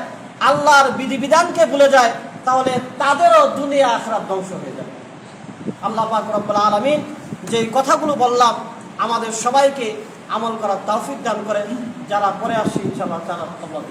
আল্লাহর বিধিবিধানকে ভুলে যায়, তাহলে তাদেরও দুনিয়া আখিরাত ধ্বংস হয়ে যাবে। আল্লাহ পাক রব্বুল আলামিন যে কথাগুলো বললাম আমাদের সবাইকে আমল করার তৌফিক দান করেন। যারা পরে আসছি ইনশাআল্লাহ তাআলা আল্লাহ